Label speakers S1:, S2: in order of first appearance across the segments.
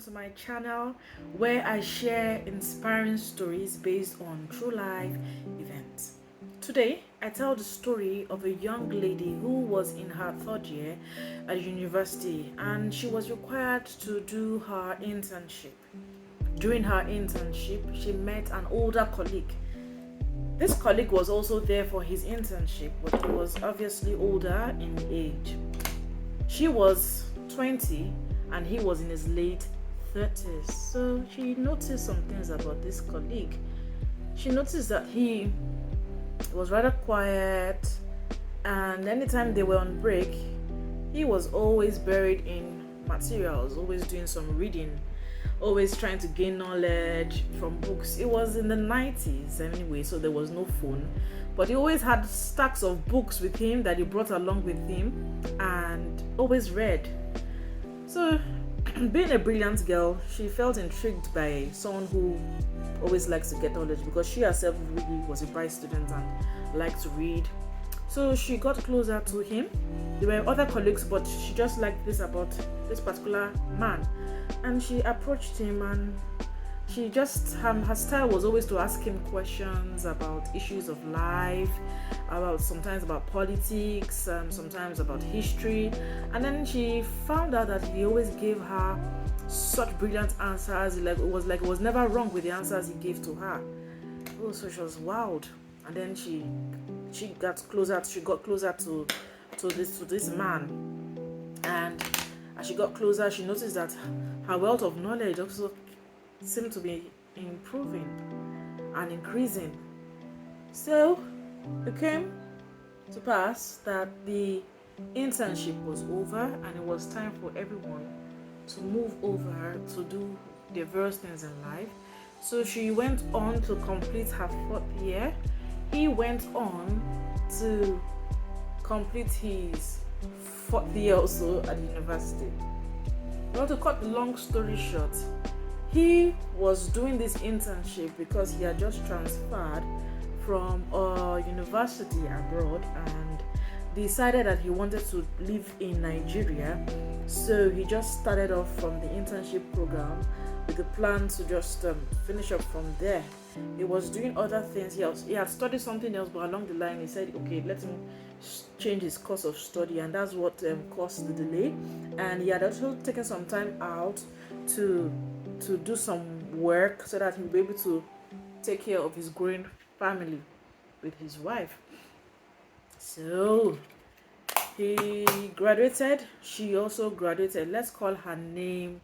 S1: to my channel where I share inspiring stories based on true life events. Today, I tell the story of a young lady who was in her third year at university and she was required to do her internship. During her internship, she met an older colleague. This colleague was also there for his internship, but he was obviously older in age. She was 20 and he was in his late 30s. So she noticed some things about this colleague. She noticed that he was rather quiet, and anytime they were on break, he was always buried in materials, always doing some reading, always trying to gain knowledge from books. It was in the 90s anyway, so there was no phone, but he always had stacks of books with him that he brought along with him and always read. So being a brilliant girl, she felt intrigued by someone who always likes to get knowledge, because she herself really was a bright student and liked to read. So she got closer to him. There were other colleagues, but she just liked this about this particular man. And she approached him, and she just her style was always to ask him questions about issues of life, about sometimes about politics, sometimes about history. And then she found out that he always gave her such brilliant answers. It was never wrong with the answers he gave to her. Oh, so she was wowed. And then she got closer to this man. And as she got closer, she noticed that her wealth of knowledge also seemed to be improving and increasing. So it came to pass that the internship was over and it was time for everyone to move over to do their various things in life. So she went on to complete her fourth year. He went on to complete his fourth year also at university. Well, to cut the long story short, he was doing this internship because he had just transferred from a university abroad and decided that he wanted to live in Nigeria. So he just started off from the internship program with the plan to just finish up from there. He was doing other things. He had studied something else, but along the line he said, okay, let him change his course of study, and that's what caused the delay. And he had also taken some time out to do some work so that he'll be able to take care of his growing family with his wife. So he graduated. She also graduated. Let's call her name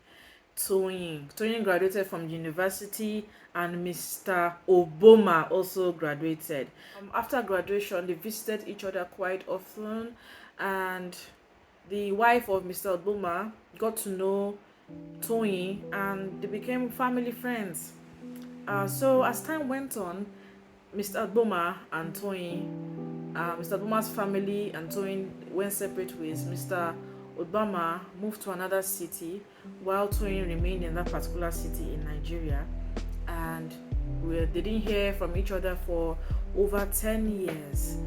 S1: Toyin. Toyin graduated from university, and Mr. Oboma also graduated. After graduation, they visited each other quite often, and the wife of Mr. Oboma got to know Toyin and they became family friends. So as time went on, Mr. Oboma and Toyin, Mr. Oboma's family and Toyin went separate ways. Mr. Obama moved to another city while Toyin remained in that particular city in Nigeria, and they didn't hear from each other for over 10 years.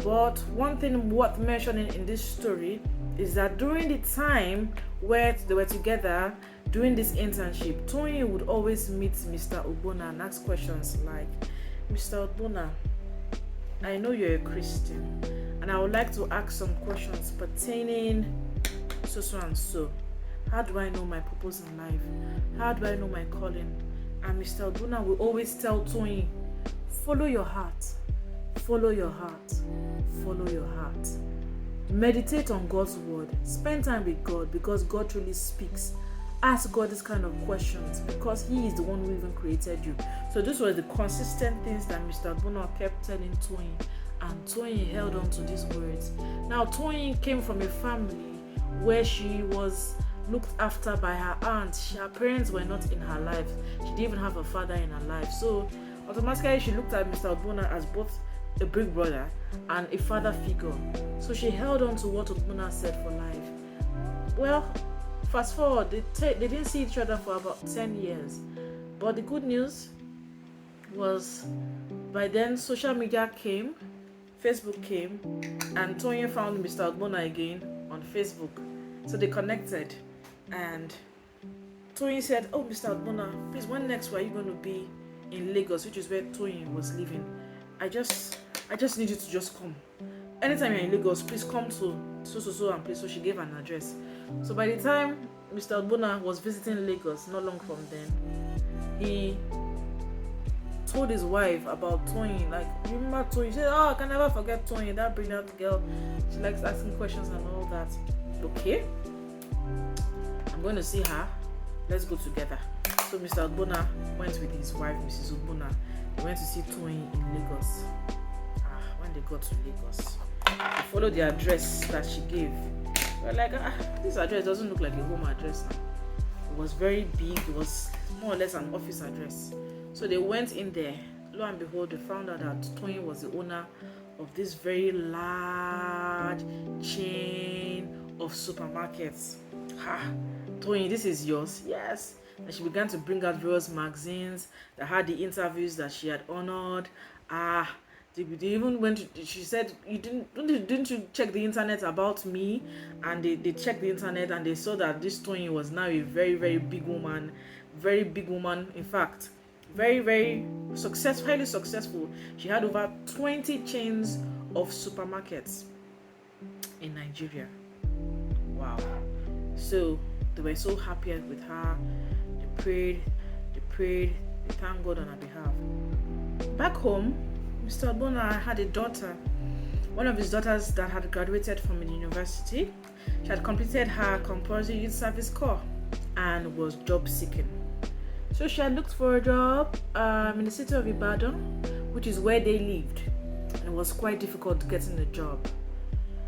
S1: But one thing worth mentioning in this story is that during the time where they were together doing this internship, Toyin would always meet Mr. Obona and ask questions like, Mr. Obona, I know you're a Christian, and I would like to ask some questions pertaining so and so. How do I know my purpose in life? How do I know my calling? And Mr. Obona will always tell Toyin, follow your heart, follow your heart, follow your heart. Meditate on God's word. Spend time with God, because God truly speaks. Ask God this kind of questions because He is the one who even created you. So this was the consistent things that Mr. Obona kept telling Toyin, and Toyin held on to these words. Now Toyin came from a family where she was looked after by her aunt. Her parents were not in her life. She didn't even have a father in her life. So automatically she looked at Mr. Obona as both a big brother and a father figure. So she held on to what Obona said for life. Well, fast forward, they didn't see each other for about 10 years. But the good news was, by then social media came, Facebook came, and Toyin found Mr. Obona again on Facebook. So they connected, and Toyin said, "Oh, Mr. Adbona, please, when next were you going to be in Lagos, which is where Toyin was living? I just need you to just come. Anytime you're in Lagos, please come to so and please." So she gave an address. So by the time Mr. Adbona was visiting Lagos, not long from then, he told his wife about Toyin. Like, you remember Toyin? She said, "Oh, I can never forget Toyin, that brilliant girl. She likes asking questions and all that." Okay, I'm going to see her. Let's go together. So Mr. Adbona went with his wife, Mrs. Ogbona. They went to see Toyin in Lagos. When they got to Lagos, they followed the address that she gave. We're like, this address doesn't look like a home address now. It was very big. It was more or less an office address. So they went in there. Lo and behold, they found out that Toyin was the owner of this very large chain of supermarkets. Toyin, this is yours? Yes. And she began to bring out various magazines that had the interviews that she had honored. They even went to, she said, didn't you check the internet about me? And they checked the internet and they saw that this Toyin was now a very, very big woman. Very big woman, in fact. Very, very successful, highly successful. She had over 20 chains of supermarkets in Nigeria. Wow. So they were so happy with her. They prayed, they thanked God on her behalf. Back home, Mr. Adbona had a daughter, one of his daughters that had graduated from the university. She had completed her compulsory youth service corps and was job seeking. So she had looked for a job in the city of Ibadan, which is where they lived, and it was quite difficult getting a job.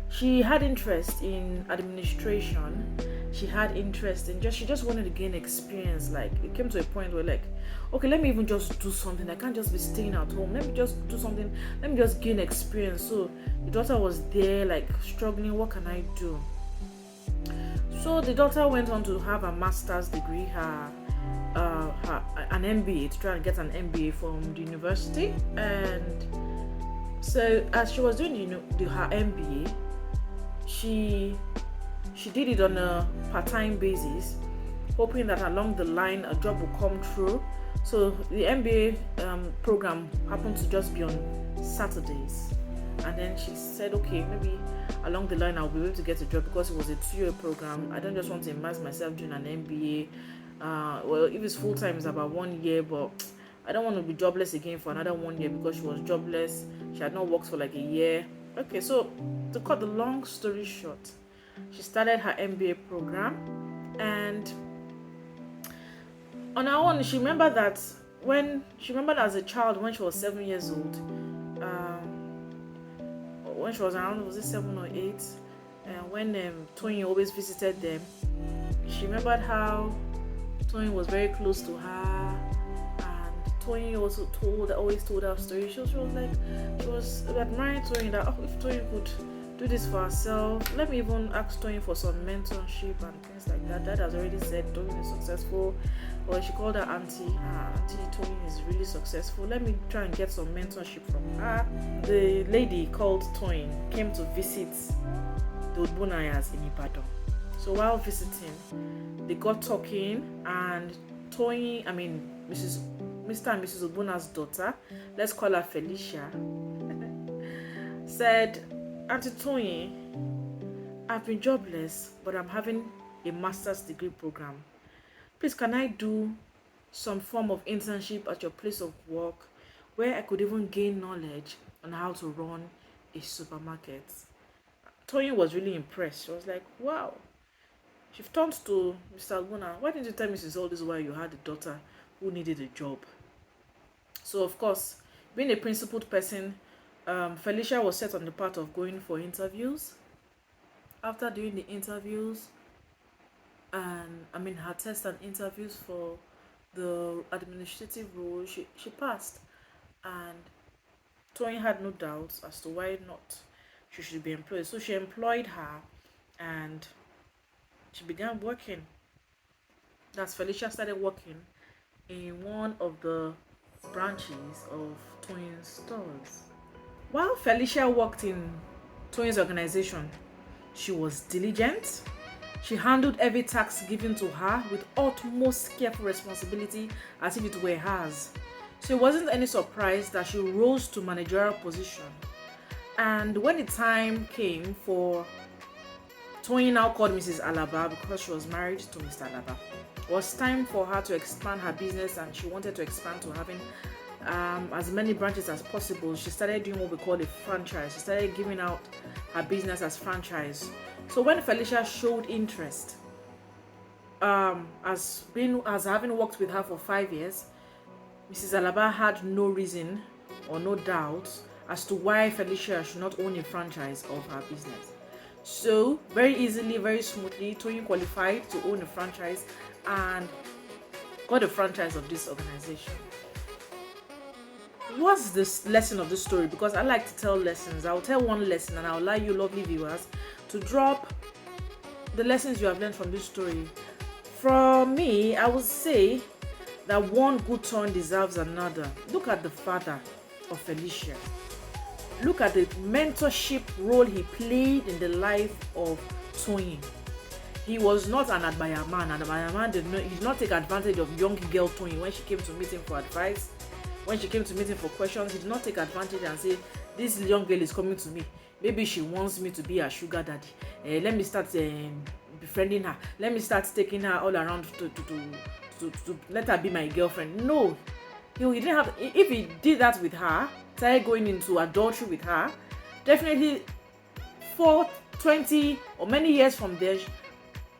S1: She had interest in administration. She had interest in she just wanted to gain experience. Like, it came to a point where, like, okay, let me even just do something. I can't just be staying at home. Let me just do something. Let me just gain experience. So the daughter was there, like, struggling. What can I do? So the daughter went on to have a master's degree, an MBA, to try and get an MBA from the university. And so as she was doing her MBA, she did it on a part-time basis, hoping that along the line a job will come through. So the MBA program happened to just be on Saturdays, and then she said, okay, maybe along the line I'll be able to get a job because it was a 2-year program. I don't just want to immerse myself doing an MBA. Well, if it's full-time, it's about 1 year, but I don't want to be jobless again for another 1 year, because she was jobless. She had not worked for like a year. Okay, so to cut the long story short, she started her MBA program, and on her own, she remembered that as a child, when she was 7 years old, when she was around, was it 7 or 8, when Toyin always visited them, she remembered how Toyin was very close to her, and Toyin also always told her story. She was admiring Toyin, that if Toyin could do this for herself, let me even ask Toyin for some mentorship and things like that. Dad has already said Toyin is successful, or she called her auntie. Auntie Toyin is really successful. Let me try and get some mentorship from her. The lady called Toyin came to visit the Odbonayas in Ibadan. So while visiting, they got talking, and Mr. and Mrs. Odbona's daughter, let's call her Felicia, said, "Auntie Toyin, I've been jobless, but I'm having a master's degree program. Please, can I do some form of internship at your place of work where I could even gain knowledge on how to run a supermarket?" Toyin was really impressed. She was like, wow. She turned to Mr. Adbona, "Why didn't you tell me since all this while you had a daughter who needed a job?" So, of course, being a principled person, Felicia was set on the path of going for interviews. After doing the interviews, and her test and interviews for the administrative role, she passed, and Toyin had no doubts as to why not she should be employed. So she employed her, and she began working. That's Felicia started working in one of the branches of Toyin's stores. While Felicia worked in Toyin's organization, she was diligent, She handled every task given to her with utmost careful responsibility as if it were hers. So it wasn't any surprise that she rose to managerial position. And when the time came for Toyin, now called Mrs. Alaba because she was married to Mr. Alaba, it was time for her to expand her business, and she wanted to expand to having as many branches as possible. She started doing what we call a franchise. She started giving out her business as franchise. So when Felicia showed interest, as having worked with her for 5 years, Mrs. Alaba had no reason or no doubt as to why Felicia should not own a franchise of her business. So very easily, very smoothly, Toyin qualified to own a franchise and got a franchise of this organization. What's this lesson of this story? Because I like to tell lessons. I'll tell one lesson and I'll allow you lovely viewers to drop the lessons you have learned from this story. From me, I would say that one good turn deserves another. Look at the father of Felicia. Look at the mentorship role he played in the life of Toyin. He was not an admire man. An admire man he did not take advantage of young girl Toyin when she came to meet him for advice. When she came to meet him for questions, he did not take advantage and say, this young girl is coming to me. Maybe she wants me to be her sugar daddy. Let me start befriending her. Let me start taking her all around to let her be my girlfriend. No. He didn't have. If he did that with her, started going into adultery with her, definitely 20 or many years from there,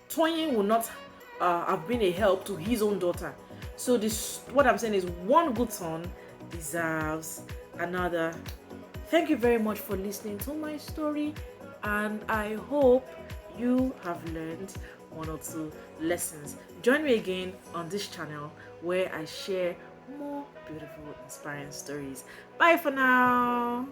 S1: Toyin will not have been a help to his own daughter. So this, what I'm saying is, one good turn deserves another. Thank you very much for listening to my story, and I hope you have learned one or two lessons. Join me again on this channel where I share more beautiful, inspiring stories. Bye for now.